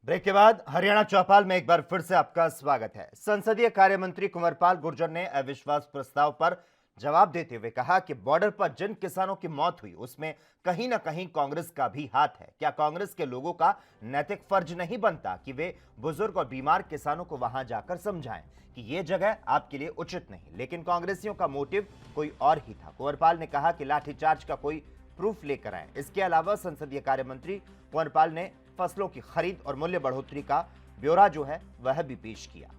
Break के बाद हरियाणा चौपाल में एक बार फिर से आपका स्वागत है। संसदीय कार्य मंत्री कुंवरपाल गुर्जर ने अविश्वास प्रस्ताव पर जवाब देते हुए कहा कि बॉर्डर पर जिन किसानों की मौत हुई उसमें कहीं ना कहीं कांग्रेस का भी हाथ है। क्या कांग्रेस के लोगों का नैतिक फर्ज नहीं बनता कि वे बुजुर्ग और बीमार किसानों को वहां जाकर समझाएं कि यह जगह आपके लिए उचित नहीं, लेकिन कांग्रेसियों का मोटिव कोई और ही था। कुंवरपाल ने कहा कि लाठीचार्ज का कोई प्रूफ लेकर आए। इसके अलावा संसदीय कार्य मंत्री कुंवरपाल ने फसलों की खरीद और मूल्य बढ़ोतरी का ब्यौरा जो है वह भी पेश किया।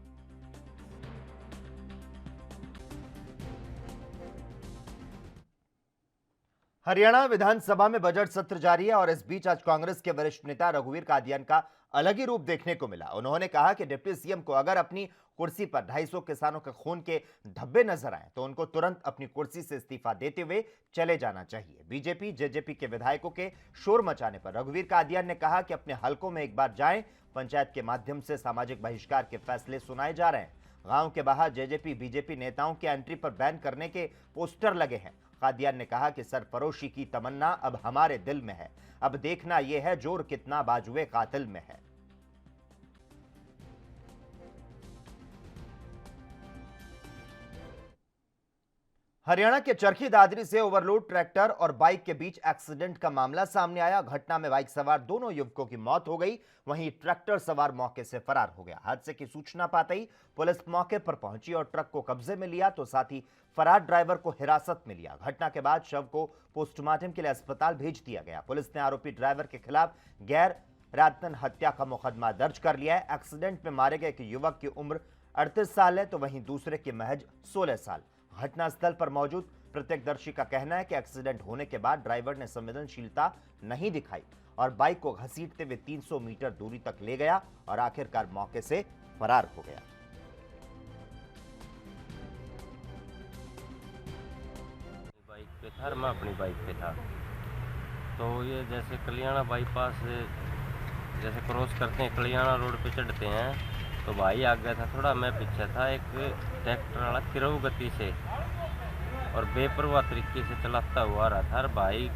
हरियाणा विधानसभा में बजट सत्र जारी है और इस बीच आज कांग्रेस के वरिष्ठ नेता रघुवीर कादियान का अलग ही रूप देखने को मिला। उन्होंने कहा कि डिप्टी सीएम को अगर अपनी कुर्सी पर 250 किसानों के खून के धब्बे नजर आए तो उनको तुरंत अपनी कुर्सी से इस्तीफा देते हुए चले जाना चाहिए। बीजेपी जेजेपी के विधायकों के शोर मचाने पर रघुवीर कादियान ने कहा कि अपने हलकों में एक बार जाएं। पंचायत के माध्यम से सामाजिक बहिष्कार के फैसले सुनाए जा रहे हैं। गांव के बाहर जेजेपी बीजेपी नेताओं के एंट्री पर बैन करने के पोस्टर लगे हैं। कादियान ने कहा कि सरफरोशी की तमन्ना अब हमारे दिल में है, अब देखना यह है जोर कितना बाजुए कातिल में है। हरियाणा के चरखी दादरी से ओवरलोड ट्रैक्टर और बाइक के बीच एक्सीडेंट का मामला सामने आया। घटना में बाइक सवार दोनों युवकों की मौत हो गई, वहीं ट्रैक्टर सवार मौके से फरार हो गया। हादसे की सूचना पाते ही पुलिस मौके पर पहुंची और ट्रक को कब्जे में लिया तो साथ ही फरार ड्राइवर को हिरासत में लिया। घटना के बाद शव को पोस्टमार्टम के लिए अस्पताल भेज दिया गया। पुलिस ने आरोपी ड्राइवर के खिलाफ गैर इरादतन हत्या का मुकदमा दर्ज कर लिया है। एक्सीडेंट में मारे गए एक युवक की उम्र 38 साल है तो वहीं दूसरे की महज 16 साल। घटनास्थल पर मौजूद प्रत्यक्षदर्शी का कहना है कि एक्सीडेंट होने के बाद ड्राइवर ने संवेदनशीलता नहीं दिखाई और बाइक को घसीटते हुए 300 मीटर दूरी तक ले गया और आखिरकार मौके से फरार हो गया। बाइक पे था और मैं अपनी बाइक पे था, तो ये जैसे कलियाणा बाईपास जैसे क्रॉस करते हैं, कलियाणा रोड पे चढ़ते हैं तो भाई आगे था थोड़ा, मैं पीछे था। एक ट्रैक्टर वाला तिरव गति से और बेपरवाह तरीके से चलाता हुआ आ रहा था और भाई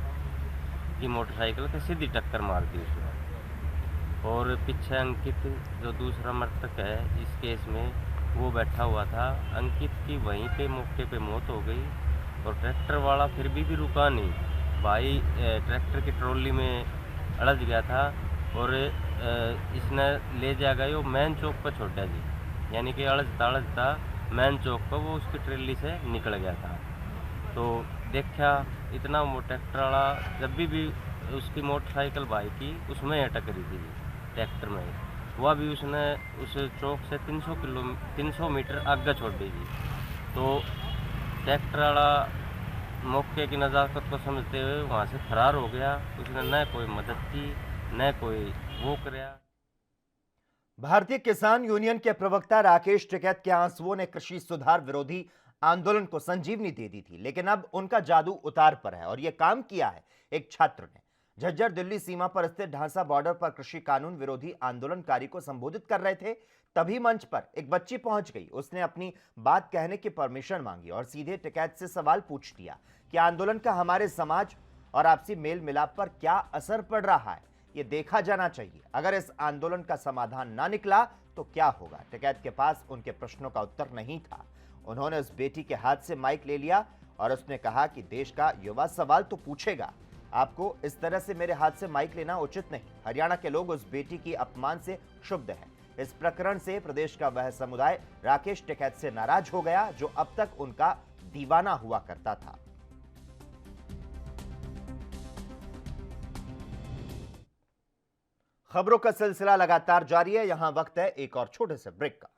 की मोटरसाइकिल के सीधी टक्कर मार दी उसने। और पीछे अंकित जो दूसरा मृतक है इस केस में, वो बैठा हुआ था। अंकित की वहीं पे मौके पे मौत हो गई और ट्रैक्टर वाला फिर भी रुका नहीं। भाई ट्रैक्टर की ट्रॉली में अड़च गया था और इसने ले जाएगा वो मेन चौक पर छोड़ा जी, यानी कि अड़चता मेन चौक पर वो उसकी ट्रेली से निकल गया था। तो देखा इतना वो ट्रैक्टर वाला जब भी उसकी मोटरसाइकिल भाई की उसमें अटक रही थी ट्रैक्टर में, वह भी उसने उस चौक से 300 मीटर आगे छोड़ दी थी। तो ट्रैक्टर वाला मौके की नज़ाकत को समझते हुए वहाँ से फरार हो गया। उसने न कोई मदद की न कोई वो कराया। भारतीय किसान यूनियन के प्रवक्ता राकेश टिकैत के आंसुओं ने कृषि सुधार विरोधी आंदोलन को संजीवनी दे दी थी, लेकिन अब उनका जादू उतार पर है और यह काम किया है एक छात्र ने। झज्जर दिल्ली सीमा पर स्थित ढांसा बॉर्डर पर कृषि कानून विरोधी आंदोलनकारी को संबोधित कर रहे थे, तभी मंच पर एक बच्ची पहुंच गई। उसने अपनी बात कहने की परमिशन मांगी और सीधे टिकैत से सवाल पूछ लिया कि आंदोलन का हमारे समाज और आपसी मेल मिलाप पर क्या असर पड़ रहा है, ये देखा जाना चाहिए। अगर इस आंदोलन का समाधान ना निकला तो क्या होगा। टिकैत के पास उनके प्रश्नों का उत्तर नहीं था। उन्होंने उस बेटी के हाथ से माइक ले लिया और उसने कहा कि देश का युवा सवाल तो पूछेगा, आपको इस तरह से मेरे हाथ से माइक लेना उचित नहीं। हरियाणा के लोग उस बेटी की अपमान से क्षुब्ध हैं। इस प्रकरण से प्रदेश का वह समुदाय राकेश टिकैत से नाराज हो गया जो अब तक उनका दीवाना हुआ करता था। खबरों का सिलसिला लगातार जारी है। यहां वक्त है एक और छोटे से ब्रेक का।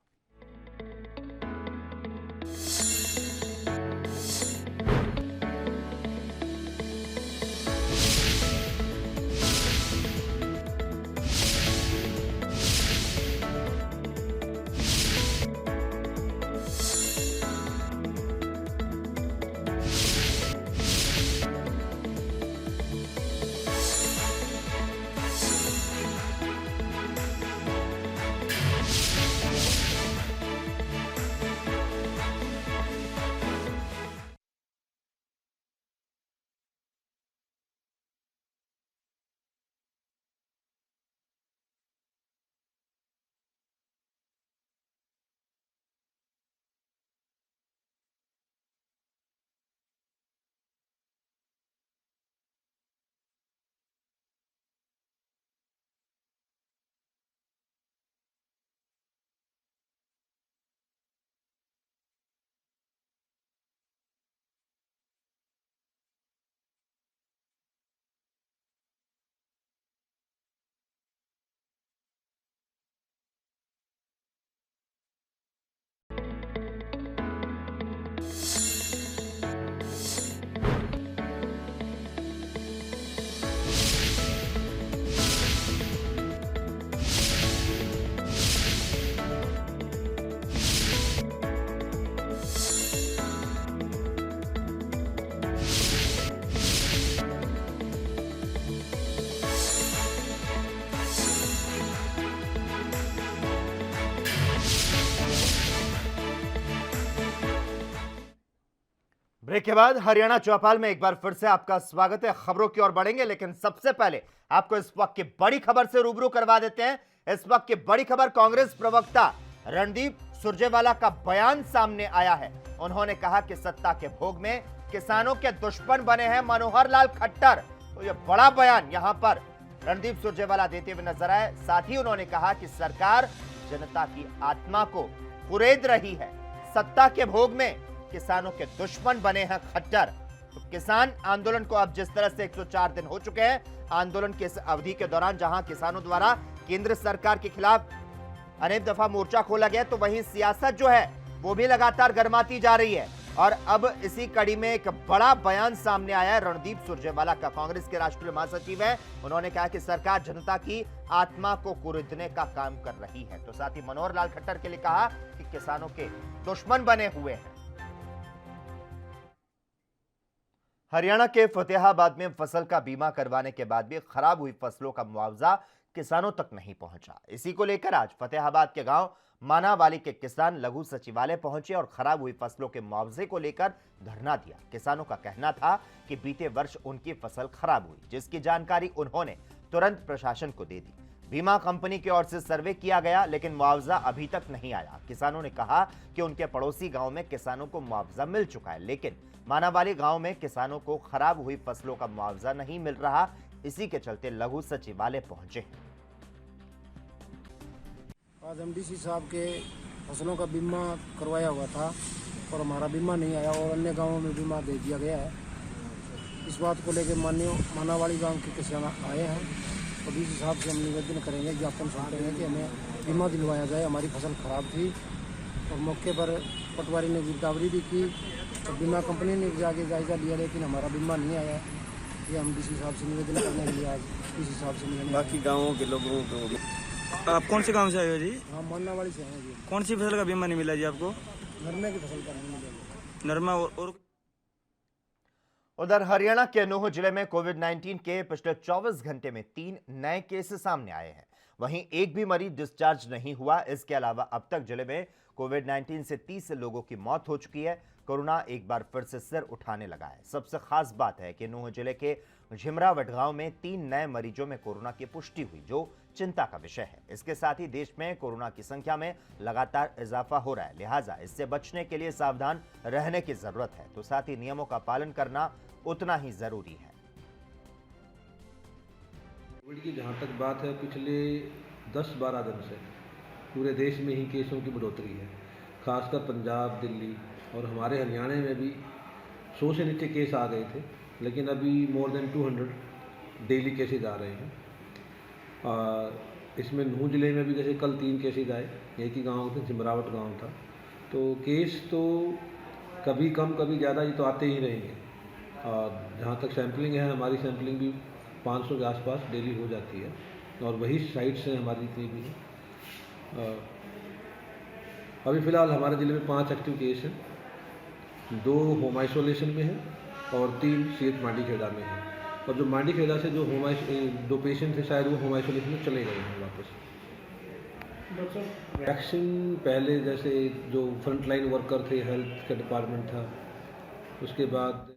ब्रेक के बाद हरियाणा चौपाल में एक बार फिर से आपका स्वागत है। खबरों की ओर बढ़ेंगे, लेकिन सबसे पहले आपको इस वक्त की बड़ी खबर से रूबरू करवा देते हैं। इस वक्त की बड़ी खबर कांग्रेस प्रवक्ता रणदीप सुरजेवाला का बयान सामने आया है। उन्होंने कहा कि सत्ता के भोग में किसानों के दुश्मन बने हैं मनोहर लाल खट्टर। तो यह बड़ा बयान यहां पर रणदीप सुरजेवाला देते हुए नजर आए। साथ ही उन्होंने कहा कि सरकार जनता की आत्मा को कुरेद रही है। सत्ता के भोग में किसानों के दुश्मन बने हैं खट्टर। तो किसान आंदोलन को अब जिस तरह से 104 दिन हो चुके हैं, आंदोलन की इस अवधि के दौरान जहां किसानों द्वारा केंद्र सरकार के खिलाफ अनेक दफा मोर्चा खोला गया, तो वहीं सियासत जो है वो भी लगातार गर्माती जा रही है। और अब इसी कड़ी में एक बड़ा बयान सामने आया है रणदीप सुरजेवाला का। कांग्रेस के राष्ट्रीय महासचिव है, उन्होंने कहा कि सरकार जनता की आत्मा को कुरेदने का काम कर रही है। तो साथ ही मनोहर लाल खट्टर के लिए कहा कि किसानों के दुश्मन बने हुए हैं। हरियाणा के फतेहाबाद में फसल का बीमा करवाने के बाद भी खराब हुई फसलों का मुआवजा किसानों तक नहीं पहुंचा। इसी को लेकर आज फतेहाबाद के गांव मानावाली के किसान लघु सचिवालय पहुंचे और खराब हुई फसलों के मुआवजे को लेकर धरना दिया। किसानों का कहना था कि बीते वर्ष उनकी फसल खराब हुई, जिसकी जानकारी उन्होंने तुरंत प्रशासन को दे दी। बीमा कंपनी की ओर से सर्वे किया गया, लेकिन मुआवजा अभी तक नहीं आया। किसानों ने कहा कि उनके पड़ोसी गांव में किसानों को मुआवजा मिल चुका है, लेकिन मानावाली गांव में किसानों को खराब हुई फसलों का मुआवजा नहीं मिल रहा। इसी के चलते लघु सचिवालय पहुंचे हैं। आज एमडीसी साहब के फसलों का बीमा करवाया हुआ था और हमारा बीमा नहीं आया और अन्य गांवों में बीमा दे दिया गया है। इस बात को लेकर मानावाली गांव के किसान आए हैं और डीसी साहब से हम निवेदन करेंगे, ज्ञापन सौंपेंगे कि हमें बीमा दिलवाया जाए। हमारी फसल खराब थी और मौके पर पटवारी ने गिरदावरी भी की और बीमा कंपनी ने जाके जायजा लिया, लेकिन हमारा बीमा नहीं आया। ये हम डीसी साहब से निवेदन करने के लिए आज डीसी साहब से मिलने बाकी गाँवों के लोगों को। आप कौन से गांव से आए हो जी? हाँ, मानावाली से हैं जी। कौन सी फसल का बीमा नहीं मिला जी आपको? नरमे की फसल का नहीं मिलेगा। नरमा और उधर हरियाणा के नूंह जिले में कोविड-19 के पिछले 24 घंटे में 3 नए केस सामने आए हैं। वहीं एक भी मरीज डिस्चार्ज नहीं हुआ। इसके अलावा अब तक जिले में कोविड-19 से 30 लोगों की मौत हो चुकी है। कोरोना एक बार फिर से सिर उठाने लगा है। सबसे खास बात है कि नूंह जिले के झिमरावट गांव में 3 नए मरीजों में कोरोना की पुष्टि हुई, जो चिंता का विषय है। इसके साथ ही देश में कोरोना की संख्या में लगातार इजाफा हो रहा है, लिहाजा इससे बचने के लिए सावधान रहने की जरूरत है। तो साथ ही नियमों का पालन करना उतना ही जरूरी है। कोविड की जहाँ तक बात है, पिछले 10-12 दिन से पूरे देश में ही केसों की बढ़ोतरी है। खासकर पंजाब, दिल्ली और हमारे हरियाणा में भी 100 से नीचे केस आ गए थे, लेकिन अभी मोर देन 200 डेली केसेज आ रहे हैं। इसमें नूंह जिले में भी जैसे कल 3 केसेज आए, एक ही गांव थे, झिमरावट गांव था। तो केस तो कभी कम कभी ज़्यादा, ये तो आते ही रहेंगे। और जहाँ तक सैम्पलिंग है, हमारी सैम्पलिंग भी 500 के आसपास डेली हो जाती है और वही साइट से हमारी जितनी भी है। अभी फ़िलहाल हमारे ज़िले में 5 एक्टिव केस हैं, 2 होम आइसोलेशन में हैं और 3 सीएच मांडीखेड़ा में हैं। और जो मांडीखेड़ा से जो 2 पेशेंट थे, शायद वो होम आइसोलेशन में चले गए हैं वापस। वैक्सीन पहले जैसे जो फ्रंटलाइन वर्कर थे, हेल्थ का डिपार्टमेंट था, उसके बाद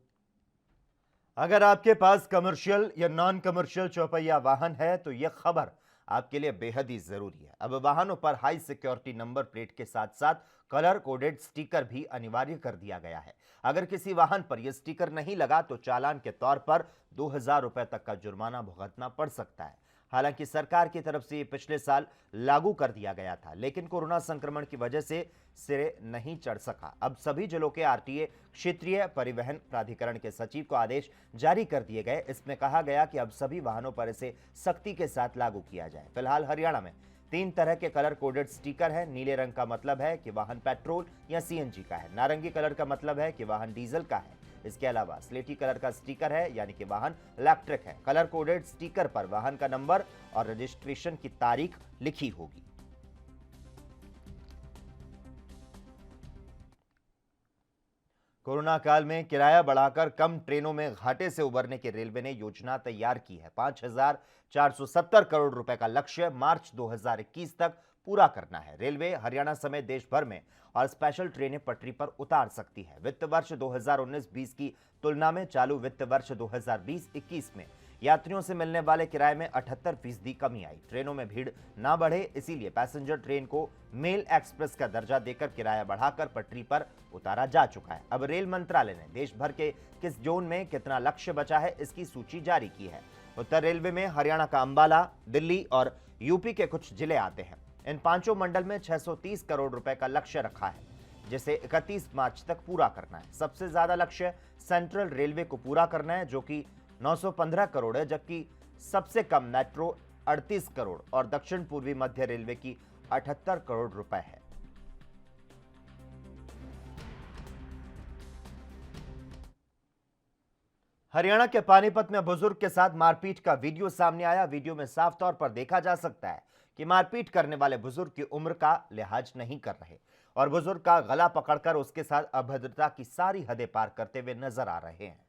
अगर आपके पास कमर्शियल या नॉन कमर्शियल चौपहिया वाहन है तो यह खबर आपके लिए बेहद ही जरूरी है। अब वाहनों पर हाई सिक्योरिटी नंबर प्लेट के साथ साथ कलर कोडेड स्टिकर भी अनिवार्य कर दिया गया है। अगर किसी वाहन पर यह स्टिकर नहीं लगा तो चालान के तौर पर 2000 रुपए तक का जुर्माना भुगतना पड़ सकता है। हालांकि सरकार की तरफ से ये पिछले साल लागू कर दिया गया था, लेकिन कोरोना संक्रमण की वजह से सिरे नहीं चढ़ सका। अब सभी जिलों के आरटीए क्षेत्रीय परिवहन प्राधिकरण के सचिव को आदेश जारी कर दिए गए। इसमें कहा गया कि अब सभी वाहनों पर इसे सख्ती के साथ लागू किया जाए। फिलहाल हरियाणा में 3 तरह के कलर कोडेड स्टिकर हैं। नीले रंग का मतलब है कि वाहन पेट्रोल या सीएनजी का है। नारंगी कलर का मतलब है कि वाहन डीजल का है। इसके अलावा स्लेटी कलर का स्टिकर है, यानी कि वाहन इलेक्ट्रिक है। कलर कोडेड स्टिकर पर वाहन का नंबर और रजिस्ट्रेशन की तारीख लिखी होगी। कोरोना काल में किराया बढ़ाकर कम ट्रेनों में घाटे से उबरने की रेलवे ने योजना तैयार की है। 5,470 करोड़ रुपए का लक्ष्य मार्च 2021 तक पूरा करना है। रेलवे हरियाणा समेत देश भर में और स्पेशल ट्रेनें पटरी पर उतार सकती है। वित्त वर्ष 2019-20 की तुलना में चालू वित्त वर्ष 2020-21 में यात्रियों से मिलने वाले किराए में 78% कमी आई। ट्रेनों में भीड़ ना बढ़े, इसीलिए पैसेंजर ट्रेन को मेल एक्सप्रेस का दर्जा देकर किराया बढ़ाकर पटरी पर उतारा जा चुका है। अब रेल मंत्रालय ने देश भर के किस जोन में कितना लक्ष्य बचा है, इसकी सूची जारी की है। उत्तर रेलवे में हरियाणा का अंबाला, दिल्ली और यूपी के कुछ जिले आते हैं। इन पांचों मंडल में 630 करोड़ रुपए का लक्ष्य रखा है, जिसे 31 मार्च तक पूरा करना है। सबसे ज्यादा लक्ष्य सेंट्रल रेलवे को पूरा करना है, जो कि 915 करोड़ है, जबकि सबसे कम मेट्रो 38 करोड़ और दक्षिण पूर्वी मध्य रेलवे की 78 करोड़ रुपए है। हरियाणा के पानीपत में बुजुर्ग के साथ मारपीट का वीडियो सामने आया। वीडियो में साफ तौर पर देखा जा सकता है कि मारपीट करने वाले बुजुर्ग की उम्र का लिहाज नहीं कर रहे और बुजुर्ग का गला पकड़कर उसके साथ अभद्रता की सारी हदें पार करते हुए नजर आ रहे हैं।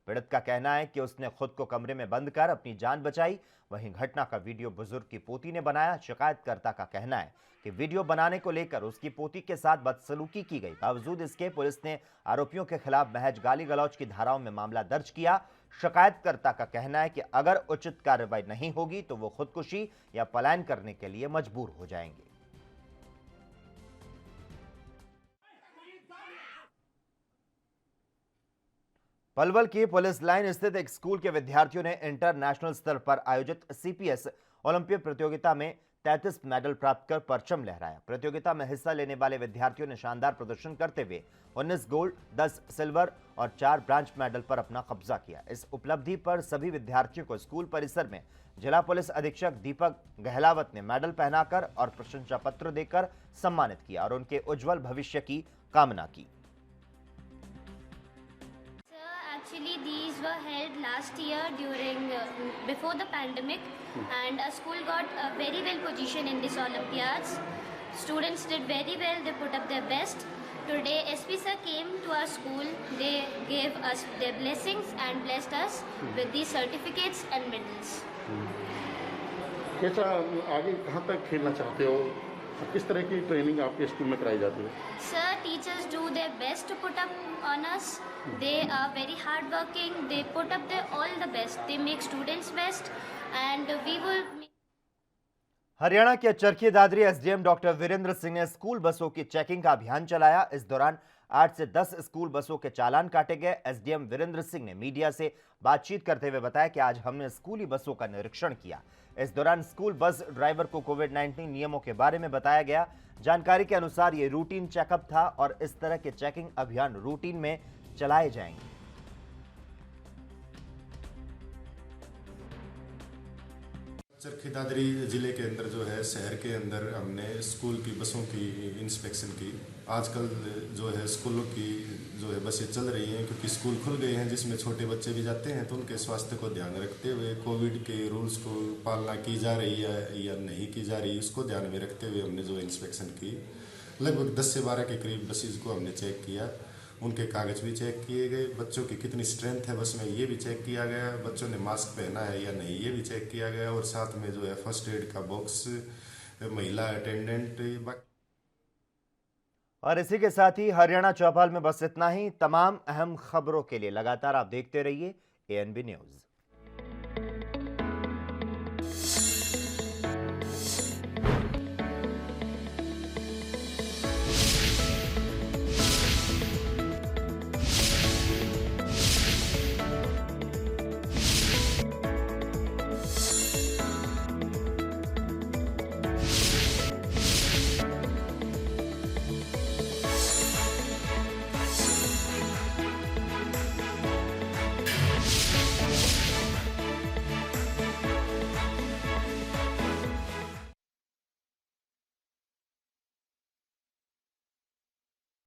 पीड़ित का कहना है कि उसने खुद को कमरे में बंद कर अपनी जान बचाई। वहीं घटना का वीडियो बुजुर्ग की पोती ने बनाया। शिकायतकर्ता का कहना है कि वीडियो बनाने को लेकर उसकी पोती के साथ बदसलूकी की गई। बावजूद इसके पुलिस ने आरोपियों के खिलाफ महज गाली गलौज की धाराओं में मामला दर्ज किया। शिकायतकर्ता का कहना है कि अगर उचित कार्रवाई नहीं होगी तो वो खुदकुशी या पलायन करने के लिए मजबूर हो जाएंगे। पलवल की पुलिस लाइन स्थित एक स्कूल के विद्यार्थियों ने इंटरनेशनल स्तर पर आयोजित सीपीएस ओलंपिक प्रतियोगिता में 33 मेडल प्राप्त कर परचम लहराया। प्रतियोगिता में हिस्सा लेने वाले विद्यार्थियों ने शानदार प्रदर्शन करते हुए 19 गोल्ड, 10 सिल्वर और 4 ब्रांज मेडल पर अपना कब्जा किया। इस उपलब्धि पर सभी विद्यार्थियों को स्कूल परिसर में जिला पुलिस अधीक्षक दीपक गहलावत ने मेडल पहनाकर और प्रशंसा पत्र देकर सम्मानित किया और उनके उज्जवल भविष्य की कामना की। Actually, these were held last year during before the pandemic, and our school got a very well position in this Olympiads. Students did very well. They put up their best. Today, SP sir came to our school. They gave us their blessings and blessed us with these certificates and medals. कैसा आगे कहाँ तक खेलना चाहते हो? किस तरह की ट्रेनिंग आपके स्कूल में कराई जाती है? Sir, teachers do their best to put up on us. They are very hardworking. They put up their all the best. They make students best, and we will. Haryana के चरखी दादरी एसडीएम डॉक्टर वीरेंद्र सिंह ने school बसों की checking का अभियान चलाया। इस दौरान 8 से 10 स्कूल बसों के चालान काटे गए। एसडीएम वीरेंद्र सिंह ने मीडिया से बातचीत करते हुए बताया कि आज हमने स्कूली बसों का निरीक्षण किया। इस दौरान स्कूल बस ड्राइवर को कोविड-19 नियमों के बारे में बताया गया। जानकारी के अनुसार ये रूटीन चेकअप था और इस तरह के चेकिंग अभियान रूटीन में चलाए जाएंगे। चरखी दादरी ज़िले के अंदर जो है शहर के अंदर हमने स्कूल की बसों की इंस्पेक्शन की। आजकल जो है स्कूलों की जो है बसें चल रही हैं क्योंकि स्कूल खुल गए हैं जिसमें छोटे बच्चे भी जाते हैं, तो उनके स्वास्थ्य को ध्यान रखते हुए कोविड के रूल्स को पालना की जा रही है या नहीं की जा रही, उसको ध्यान में रखते हुए हमने जो इंस्पेक्शन की। लगभग 10 से 12 के करीब बसेज को हमने चेक किया। उनके कागज़ भी चेक किए गए, बच्चों की कितनी स्ट्रेंथ है बस में ये भी चेक किया गया, बच्चों ने मास्क पहना है या नहीं ये भी चेक किया गया और साथ में जो है फर्स्ट एड का बॉक्स, महिला अटेंडेंट। और इसी के साथ ही हरियाणा चौपाल में बस इतना ही। तमाम अहम खबरों के लिए लगातार आप देखते रहिए ANB न्यूज़।